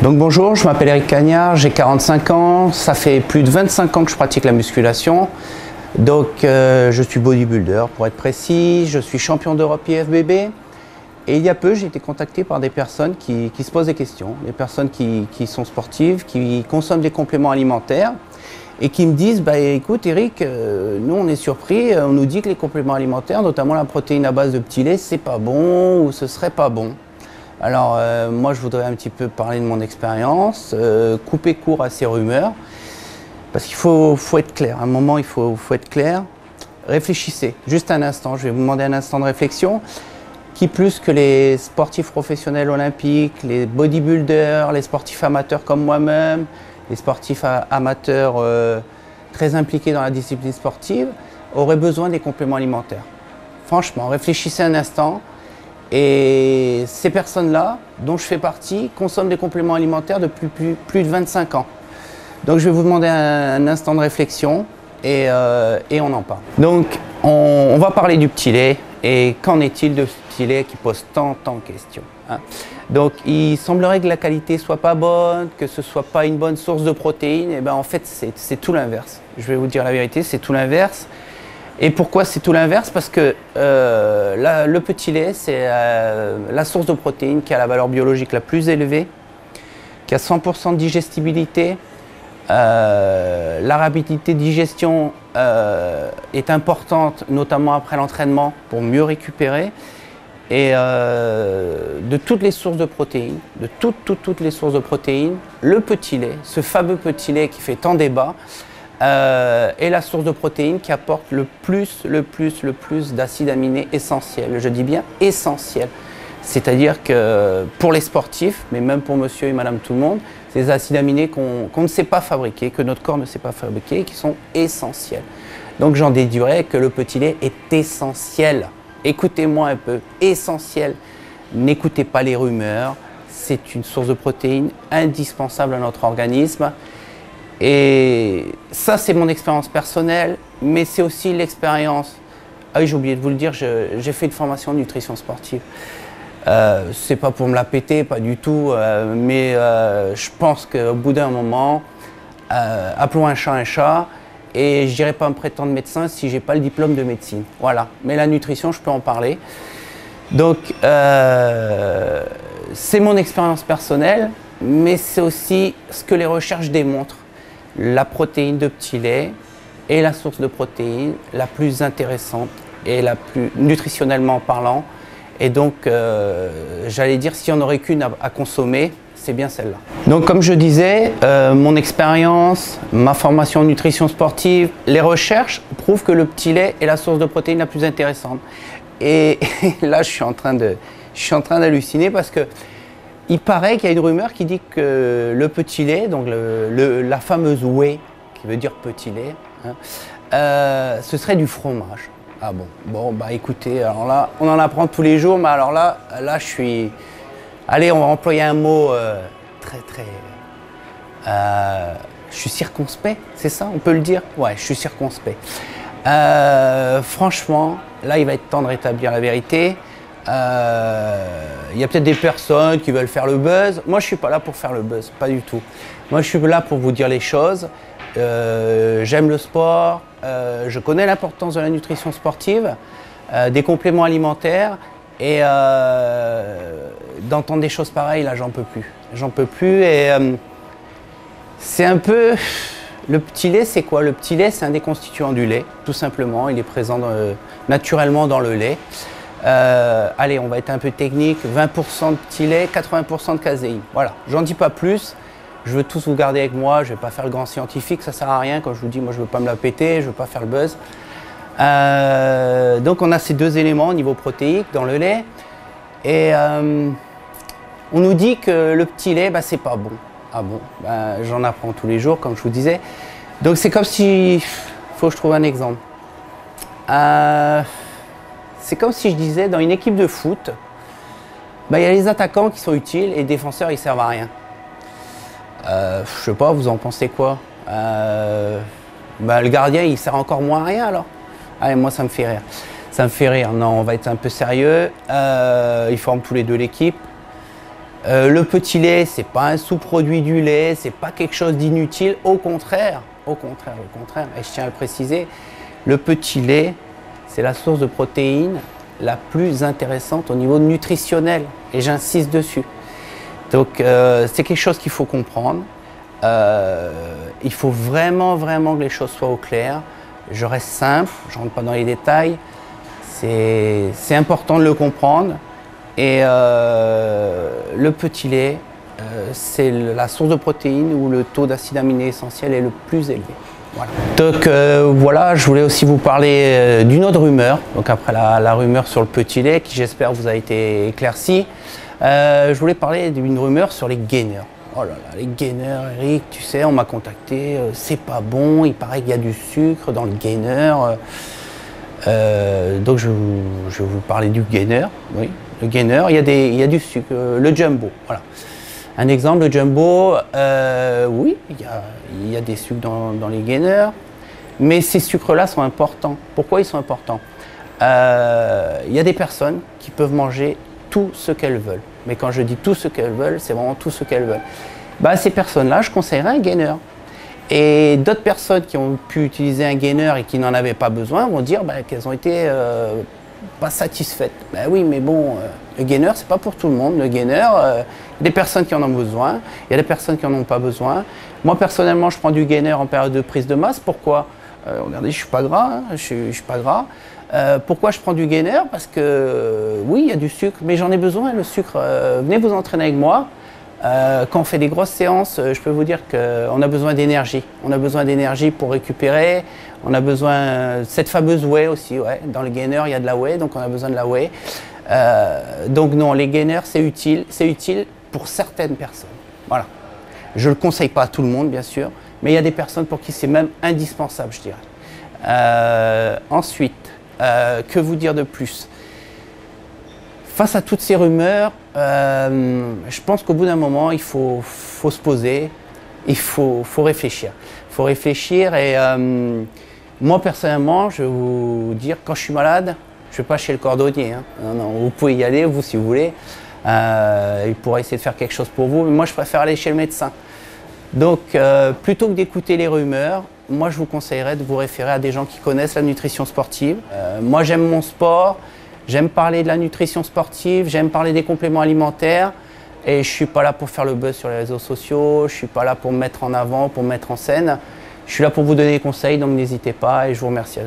Donc bonjour, je m'appelle Eric Cagnard, j'ai 45 ans, ça fait plus de 25 ans que je pratique la musculation. Donc je suis bodybuilder pour être précis, je suis champion d'Europe IFBB. Et il y a peu, j'ai été contacté par des personnes qui se posent des questions, des personnes qui sont sportives, qui consomment des compléments alimentaires et qui me disent bah, écoute Eric, nous on est surpris, on nous dit que les compléments alimentaires, notamment la protéine à base de petit lait, c'est pas bon ou ce serait pas bon. Alors moi je voudrais un petit peu parler de mon expérience, couper court à ces rumeurs, parce qu'il faut être clair, à un moment il faut être clair. Réfléchissez, juste un instant, je vais vous demander un instant de réflexion. Qui plus que les sportifs professionnels olympiques, les bodybuilders, les sportifs amateurs comme moi-même, les sportifs amateurs très impliqués dans la discipline sportive, auraient besoin des compléments alimentaires. Franchement, réfléchissez un instant. Et ces personnes-là, dont je fais partie, consomment des compléments alimentaires depuis plus de 25 ans. Donc je vais vous demander un instant de réflexion et on en parle. Donc on va parler du petit lait. Et qu'en est-il de ce petit lait qui pose tant de questions, hein? Donc il semblerait que la qualité soit pas bonne, que ce soit pas une bonne source de protéines. Et ben en fait c'est tout l'inverse. Je vais vous dire la vérité, c'est tout l'inverse. Et pourquoi c'est tout l'inverse? Parce que le petit lait, c'est la source de protéines qui a la valeur biologique la plus élevée, qui a 100% de digestibilité. La rapidité de digestion est importante, notamment après l'entraînement, pour mieux récupérer. Et de toutes les sources de protéines, de toutes les sources de protéines, le petit lait, ce fameux petit lait qui fait tant débat, est la source de protéines qui apporte le plus d'acides aminés essentiels. Je dis bien essentiels. C'est-à-dire que pour les sportifs, mais même pour monsieur et madame tout le monde, ces acides aminés qu'on ne sait pas fabriquer, que notre corps ne sait pas fabriquer, et qui sont essentiels. Donc j'en déduirais que le petit lait est essentiel. Écoutez-moi un peu, essentiel. N'écoutez pas les rumeurs, c'est une source de protéines indispensable à notre organisme. Et ça, c'est mon expérience personnelle, mais c'est aussi l'expérience. Ah oui, j'ai oublié de vous le dire, j'ai fait une formation en nutrition sportive. C'est pas pour me la péter, pas du tout, mais je pense qu'au bout d'un moment, appelons un chat, et je dirais pas me prétendre médecin si j'ai pas le diplôme de médecine. Voilà, mais la nutrition, je peux en parler. Donc, c'est mon expérience personnelle, mais c'est aussi ce que les recherches démontrent. La protéine de petit lait est la source de protéines la plus intéressante et la plus nutritionnellement parlant. Et donc, j'allais dire, s'il n'y en aurait qu'une à consommer, c'est bien celle-là. Donc, comme je disais, mon expérience, ma formation en nutrition sportive, les recherches prouvent que le petit lait est la source de protéines la plus intéressante. Et là, je suis en train d'halluciner parce que il paraît qu'il y a une rumeur qui dit que le petit lait, donc la fameuse whey, qui veut dire petit lait, hein, ce serait du fromage. Ah bon, bah écoutez, alors là, on en apprend tous les jours, mais alors là je suis... Allez, on va employer un mot je suis circonspect, c'est ça, on peut le dire? Ouais, je suis circonspect. Franchement, là, il va être temps de rétablir la vérité. Il y a peut-être des personnes qui veulent faire le buzz. Moi, je ne suis pas là pour faire le buzz, pas du tout. Moi, je suis là pour vous dire les choses. J'aime le sport, je connais l'importance de la nutrition sportive, des compléments alimentaires, et d'entendre des choses pareilles, là, j'en peux plus. J'en peux plus, et c'est un peu... Le petit lait, c'est quoi? Le petit lait, c'est un des constituants du lait, tout simplement. Il est présent naturellement dans le lait. Allez, on va être un peu technique, 20% de petit lait, 80% de caséine. Voilà, j'en dis pas plus. Je veux tous vous garder avec moi, je ne vais pas faire le grand scientifique, ça sert à rien. Quand je vous dis, moi je ne veux pas me la péter, je ne veux pas faire le buzz. Donc on a ces deux éléments au niveau protéique dans le lait. Et on nous dit que le petit lait, bah, c'est pas bon. Ah bon, bah, j'en apprends tous les jours, comme je vous disais. Donc c'est comme si... Faut que je trouve un exemple. C'est comme si je disais, dans une équipe de foot, bah, y a les attaquants qui sont utiles et les défenseurs, ils servent à rien. Je sais pas, vous en pensez quoi? Bah, le gardien, il sert encore moins à rien alors. Allez, moi, ça me fait rire. Ça me fait rire. Non, on va être un peu sérieux. Ils forment tous les deux l'équipe. Le petit lait, c'est pas un sous-produit du lait, c'est pas quelque chose d'inutile, au contraire, et je tiens à le préciser, le petit lait, c'est la source de protéines la plus intéressante au niveau nutritionnel, et j'insiste dessus. Donc c'est quelque chose qu'il faut comprendre, il faut vraiment que les choses soient au clair. Je reste simple, je ne rentre pas dans les détails, c'est important de le comprendre. Et le petit lait, c'est la source de protéines où le taux d'acides aminés essentiels est le plus élevé. Voilà. Donc voilà, je voulais aussi vous parler d'une autre rumeur. Donc après la rumeur sur le petit lait, qui j'espère vous a été éclaircie, je voulais parler d'une rumeur sur les gainers. Oh là là, les gainers, Eric, tu sais, on m'a contacté, c'est pas bon, il paraît qu'il y a du sucre dans le gainer. Donc je vais vous parler du gainer, oui. Le gainer, il y a du sucre, le jumbo, voilà. Un exemple, le jumbo, oui, il y a des sucres dans les gainers, mais ces sucres-là sont importants. Pourquoi ils sont importants? Il y a des personnes qui peuvent manger tout ce qu'elles veulent. Mais quand je dis tout ce qu'elles veulent, c'est vraiment tout ce qu'elles veulent. Bah, ces personnes-là, je conseillerais un gainer. Et d'autres personnes qui ont pu utiliser un gainer et qui n'en avaient pas besoin vont dire qu'elles ont été pas satisfaites. Ben oui, mais bon, le gainer, c'est pas pour tout le monde. Le gainer, il y a des personnes qui en ont besoin, il y a des personnes qui n'en ont pas besoin. Moi, personnellement, je prends du gainer en période de prise de masse. Pourquoi? Regardez, je suis pas gras, hein, je suis pas gras. Pourquoi je prends du gainer? Parce que oui, il y a du sucre, mais j'en ai besoin, le sucre. Venez vous entraîner avec moi. Quand on fait des grosses séances, je peux vous dire qu'on a besoin d'énergie. On a besoin d'énergie pour récupérer. On a besoin de cette fameuse whey aussi. Ouais. Dans le gainer, il y a de la whey, donc on a besoin de la whey. Donc non, les gainers, c'est utile pour certaines personnes. Voilà. Je ne le conseille pas à tout le monde, bien sûr, mais il y a des personnes pour qui c'est même indispensable, je dirais. Ensuite, que vous dire de plus? Face à toutes ces rumeurs, je pense qu'au bout d'un moment, il faut se poser, il faut réfléchir. Il faut réfléchir et moi, personnellement, je vais vous dire, quand je suis malade, je ne vais pas chez le cordonnier. Hein. Non, non, vous pouvez y aller, vous, si vous voulez. Il pourra essayer de faire quelque chose pour vous, mais moi, je préfère aller chez le médecin. Donc, plutôt que d'écouter les rumeurs, moi, je vous conseillerais de vous référer à des gens qui connaissent la nutrition sportive. Moi, j'aime mon sport. J'aime parler de la nutrition sportive, j'aime parler des compléments alimentaires et je ne suis pas là pour faire le buzz sur les réseaux sociaux, je ne suis pas là pour me mettre en avant, pour me mettre en scène. Je suis là pour vous donner des conseils, donc n'hésitez pas et je vous remercie.